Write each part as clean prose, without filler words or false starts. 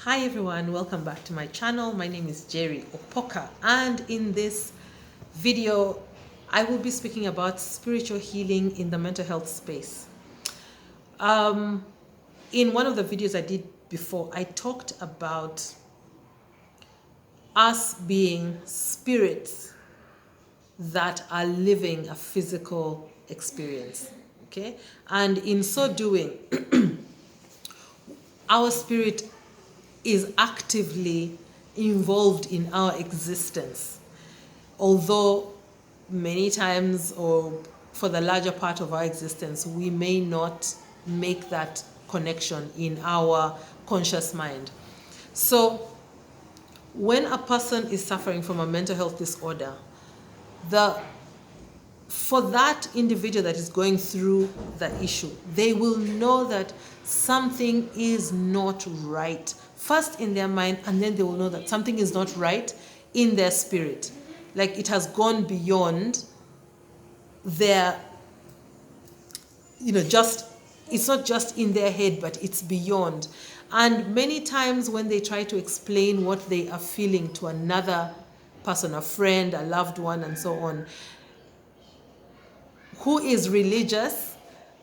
Hi everyone, welcome back to my channel. My name is Jerry Opoka, and in this video I will be speaking about spiritual healing in the mental health space. In one of the videos I did before, I talked about us being spirits that are living a physical experience, okay? And in so doing, our spirit is actively involved in our existence, although many times, or for the larger part of our existence, we may not make that connection in our conscious mind. So when a person is suffering from a mental health disorder, for that individual that is going through the issue, they will know that something is not right, first in their mind, and then they will know that something is not right in their spirit. Like it has gone beyond their, it's not just in their head, but it's beyond. And many times when they try to explain what they are feeling to another person, a friend, a loved one, and so on, who is religious,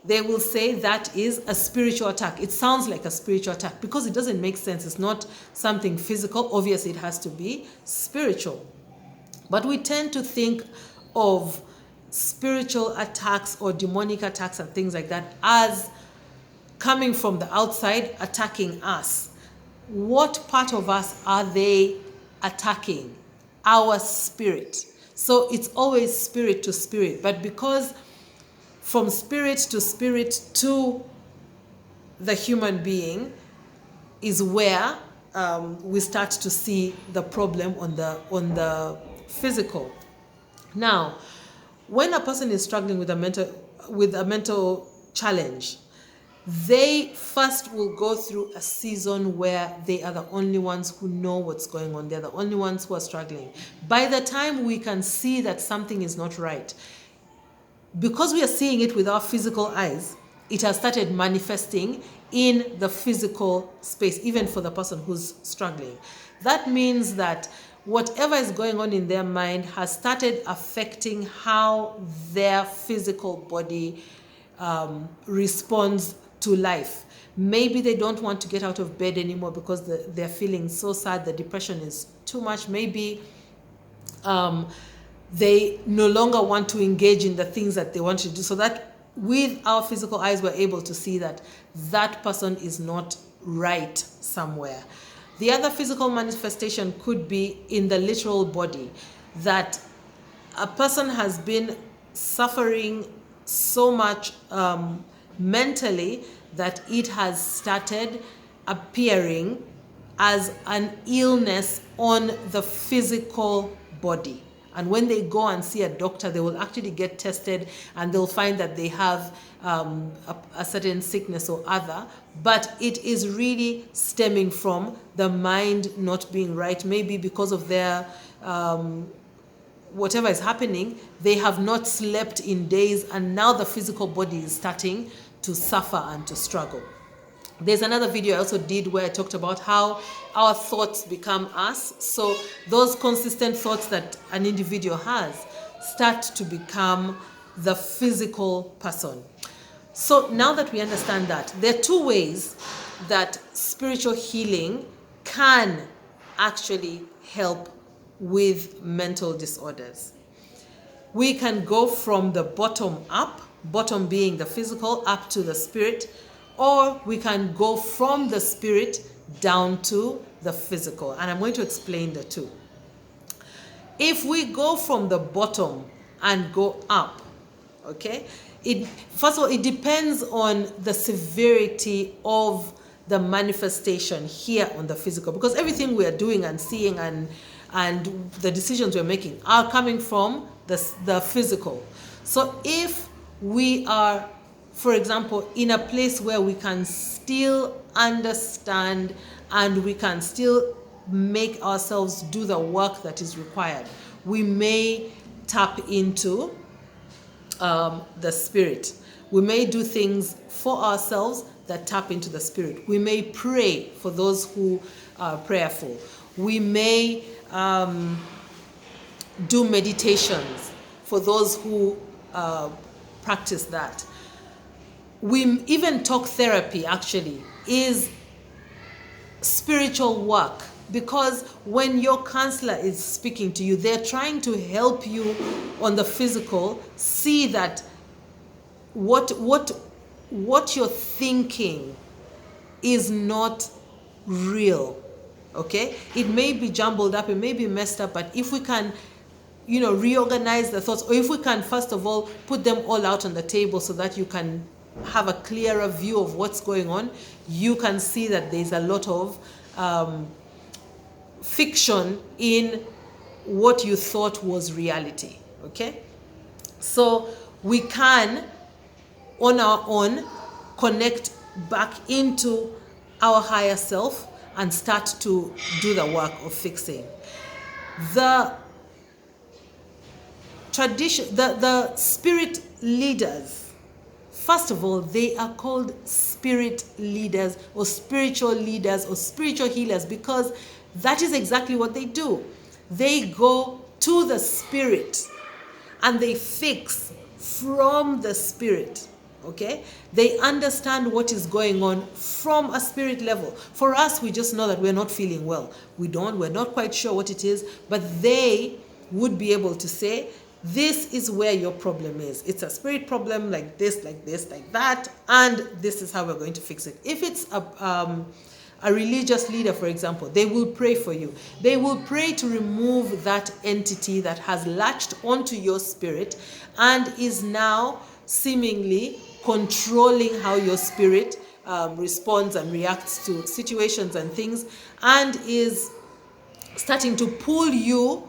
they will say that is a spiritual attack. It sounds like a spiritual attack because it doesn't make sense. It's not something physical. Obviously, it has to be spiritual. But we tend to think of spiritual attacks or demonic attacks and things like that as coming from the outside, attacking us. What part of us are they attacking? Our spirit. So it's always spirit to spirit. But because from spirit to the human being is where we start to see the problem on the physical. Now, when a person is struggling with a mental challenge, they first will go through a season where they are the only ones who know what's going on. They're the only ones who are struggling. By the time we can see that something is not right, because we are seeing it with our physical eyes, it has started manifesting in the physical space, even for the person who's struggling. That means that whatever is going on in their mind has started affecting how their physical body responds to life. Maybe they don't want to get out of bed anymore because they're feeling so sad, the depression is too much. Maybe they no longer want to engage in the things that they want to do. So that with our physical eyes, we're able to see that that person is not right somewhere. The other physical manifestation could be in the literal body, that a person has been suffering so much mentally that it has started appearing as an illness on the physical body. And when they go and see a doctor, they will actually get tested and they'll find that they have a certain sickness or other. But it is really stemming from the mind not being right, maybe because of their whatever is happening. They have not slept in days, and now the physical body is starting to suffer and to struggle. There's another video I also did where I talked about how our thoughts become us. So those consistent thoughts that an individual has start to become the physical person. So now that we understand that, there are two ways that spiritual healing can actually help with mental disorders. We can go from the bottom up, bottom being the physical, up to the spirit, or we can go from the spirit down to the physical. And I'm going to explain the two. If we go from the bottom and go up, okay, first of all, it depends on the severity of the manifestation here on the physical, because everything we are doing and seeing and the decisions we're making are coming from the physical. So if we are, for example, in a place where we can still understand and we can still make ourselves do the work that is required, we may tap into the spirit. We may do things for ourselves that tap into the spirit. We may pray for those who are prayerful. We may do meditations for those who practice that. We even talk therapy actually is spiritual work, because when your counselor is speaking to you, they're trying to help you on the physical see that what you're thinking is not real. Okay, it may be jumbled up, it may be messed up, but if we can reorganize the thoughts, or if we can first of all put them all out on the table so that you can have a clearer view of what's going on, you can see that there's a lot of fiction in what you thought was reality. Okay, so we can on our own connect back into our higher self and start to do the work of fixing. The tradition, the spirit leaders, first of all, they are called spirit leaders or spiritual healers, because that is exactly what they do. They go to the spirit and they fix from the spirit. Okay, they understand what is going on from a spirit level. For us, we just know that we're not feeling well. We're not quite sure what it is, but they would be able to say, this is where your problem is. It's a spirit problem, like this, like that, and this is how we're going to fix it. If it's a religious leader, for example, they will pray for you. They will pray to remove that entity that has latched onto your spirit and is now seemingly controlling how your spirit responds and reacts to situations and things, and is starting to pull you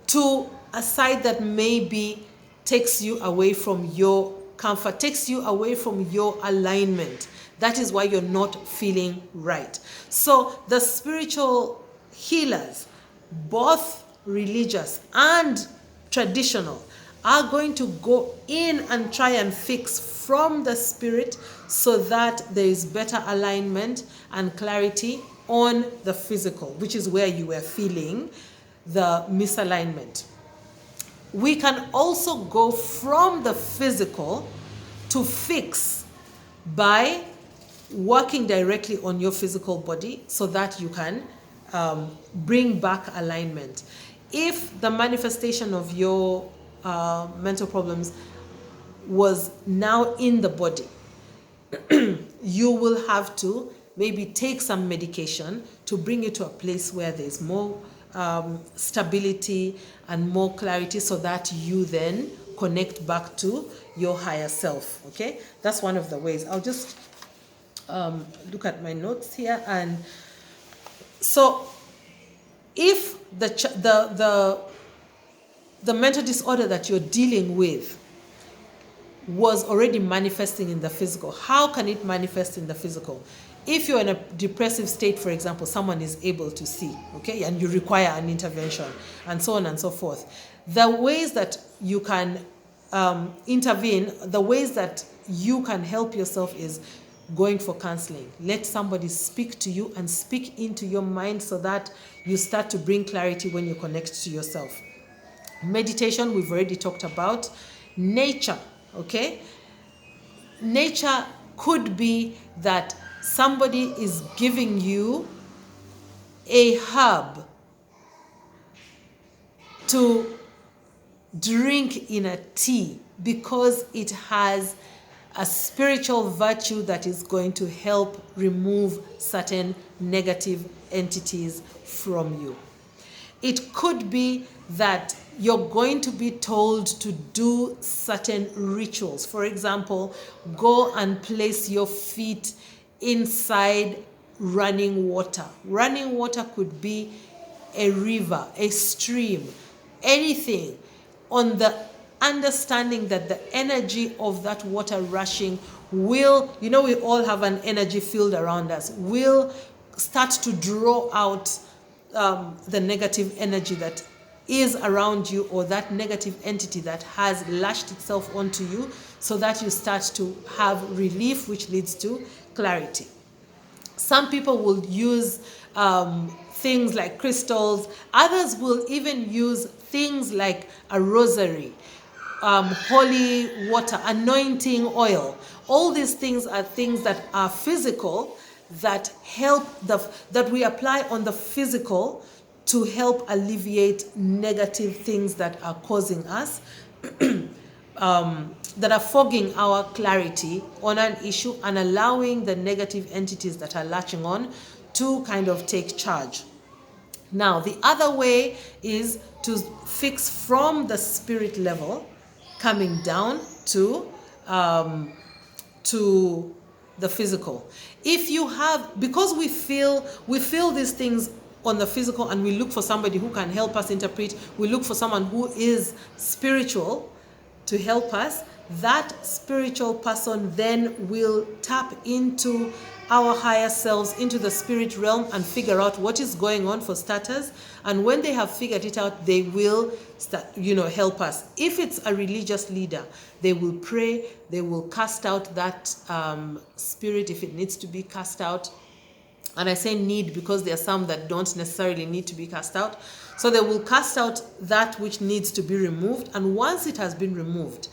to a side that maybe takes you away from your comfort, takes you away from your alignment. That is why you're not feeling right. So the spiritual healers, both religious and traditional, are going to go in and try and fix from the spirit so that there is better alignment and clarity on the physical, which is where you were feeling the misalignment. We can also go from the physical to fix by working directly on your physical body so that you can bring back alignment. If the manifestation of your mental problems was now in the body, you will have to maybe take some medication to bring you to a place where there's more stability and more clarity, so that you then connect back to your higher self. Okay, that's one of the ways. I'll just look at my notes here. And so if the mental disorder that you're dealing with was already manifesting in the physical, how can it manifest in the physical? If you're in a depressive state, for example, someone is able to see, okay, and you require an intervention, and so on and so forth. The ways that you can intervene, the ways that you can help yourself is going for counseling. Let somebody speak to you and speak into your mind so that you start to bring clarity when you connect to yourself. Meditation, we've already talked about. Nature, okay? Nature could be that somebody is giving you a herb to drink in a tea because it has a spiritual virtue that is going to help remove certain negative entities from you. It could be that you're going to be told to do certain rituals. For example, go and place your feet inside running water. Running water could be a river, a stream, anything, on the understanding that the energy of that water rushing will, we all have an energy field around us, will start to draw out the negative energy that is around you, or that negative entity that has lashed itself onto you, so that you start to have relief, which leads to clarity. Some people will use things like crystals. Others will even use things like a rosary, holy water, anointing oil. All these things are things that are physical, that help that we apply on the physical to help alleviate negative things that are causing us, that are fogging our clarity on an issue and allowing the negative entities that are latching on to kind of take charge. Now, the other way is to fix from the spirit level, coming down to the physical. If you have, because we feel these things on the physical, and we look for somebody who can help us interpret, we look for someone who is spiritual to help us, that spiritual person then will tap into our higher selves, into the spirit realm, and figure out what is going on, for starters. And when they have figured it out, they will start, help us. If it's a religious leader, they will pray, they will cast out that spirit if it needs to be cast out. And I say need because there are some that don't necessarily need to be cast out. So they will cast out that which needs to be removed. And once it has been removed,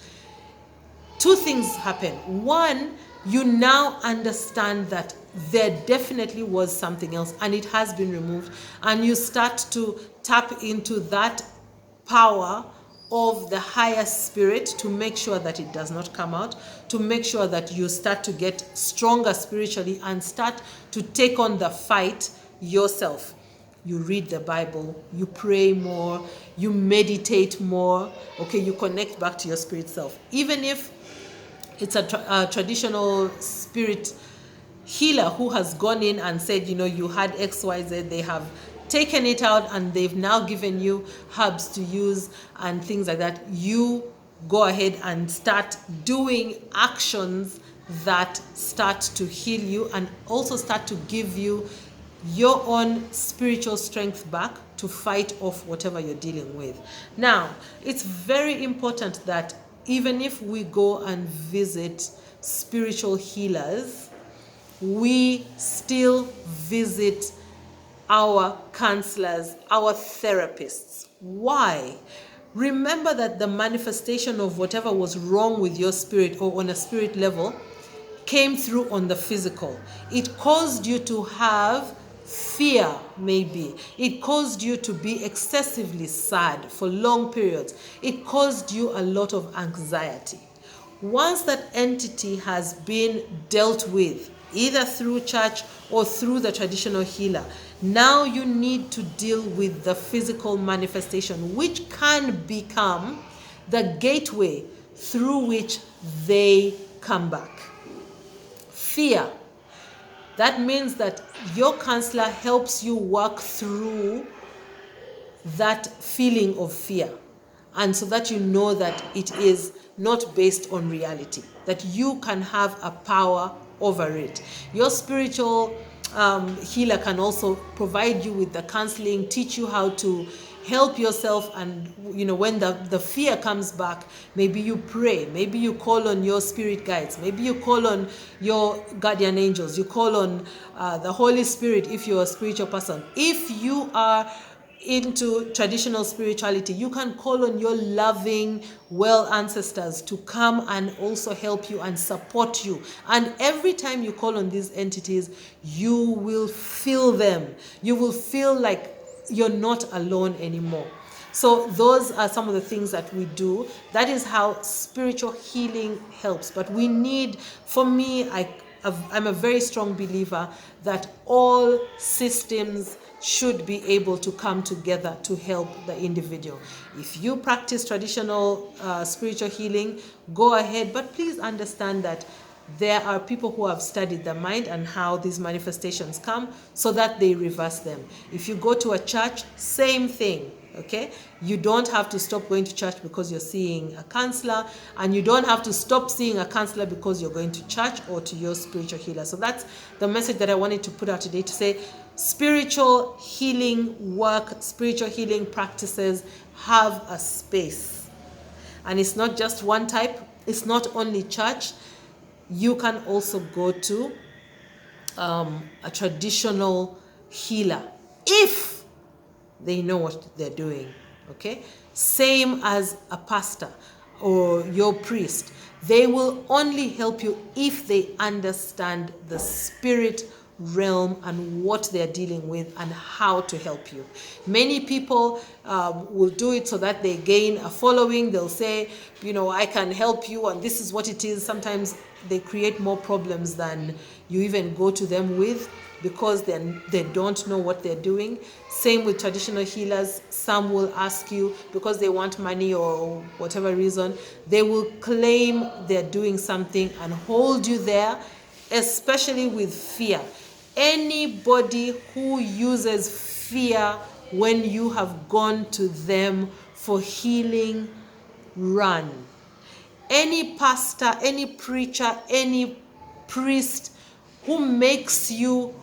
two things happen. One, you now understand that there definitely was something else and it has been removed. And you start to tap into that power of the higher spirit to make sure that it does not come out, to make sure that you start to get stronger spiritually and start to take on the fight yourself. You read the Bible, you pray more, you meditate more, okay, you connect back to your spirit self. Even if it's a traditional spirit healer who has gone in and said, you had XYZ, they have taken it out and they've now given you herbs to use and things like that. You go ahead and start doing actions that start to heal you and also start to give you your own spiritual strength back to fight off whatever you're dealing with. Now, it's very important that even if we go and visit spiritual healers, we still visit our counselors, our therapists. Why? Remember that the manifestation of whatever was wrong with your spirit or on a spirit level came through on the physical. It caused you to have fear, maybe. It caused you to be excessively sad for long periods. It caused you a lot of anxiety. Once that entity has been dealt with, either through church or through the traditional healer, now you need to deal with the physical manifestation, which can become the gateway through which they come back. Fear. That means that your counselor helps you work through that feeling of fear. And so that you know that it is not based on reality, that you can have a power over it. Your spiritual healer can also provide you with the counseling, teach you how to help yourself, and when the fear comes back, maybe you pray, maybe you call on your spirit guides, maybe you call on your guardian angels, you call on the Holy Spirit if you're a spiritual person. If you are into traditional spirituality, you can call on your loving, well ancestors to come and also help you and support you. And every time you call on these entities, you will feel them. You will feel like you're not alone anymore. So those are some of the things that we do. That is how spiritual healing helps. But we need, for me, I'm a very strong believer that all systems should be able to come together to help the individual. If you practice traditional spiritual healing, go ahead, but please understand that there are people who have studied the mind and how these manifestations come so that they reverse them. If you go to a church, same thing. Okay, you don't have to stop going to church because you're seeing a counselor, and you don't have to stop seeing a counselor because you're going to church or to your spiritual healer. So that's the message that I wanted to put out today, to say spiritual healing work, spiritual healing practices have a space. And it's not just one type. It's not only church. You can also go to a traditional healer if they know what they're doing. Okay, same as a pastor or your priest. They will only help you if they understand the spirit realm and what they're dealing with and how to help you. Many people will do it so that they gain a following. They'll say, I can help you and this is what it is. Sometimes they create more problems than you even go to them with, because they don't know what they're doing. Same with traditional healers. Some will ask you because they want money or whatever reason. They will claim they're doing something and hold you there, especially with fear. Anybody who uses fear when you have gone to them for healing, run. Any pastor, any preacher, any priest who makes you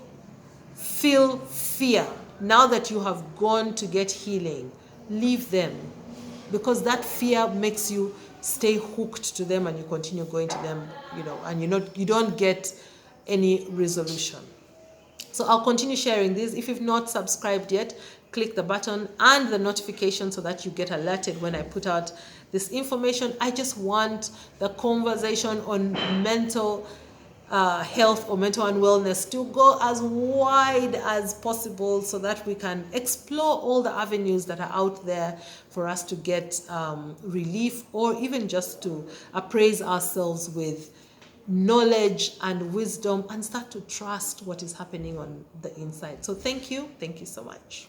feel fear now that you have gone to get healing, leave them, because that fear makes you stay hooked to them and you continue going to them, and you don't get any resolution. So I'll continue sharing this. If you've not subscribed yet, click the button and the notification so that you get alerted when I put out this information. I just want the conversation on mental health or mental and wellness to go as wide as possible so that we can explore all the avenues that are out there for us to get relief, or even just to appraise ourselves with knowledge and wisdom and start to trust what is happening on the inside. So thank you so much.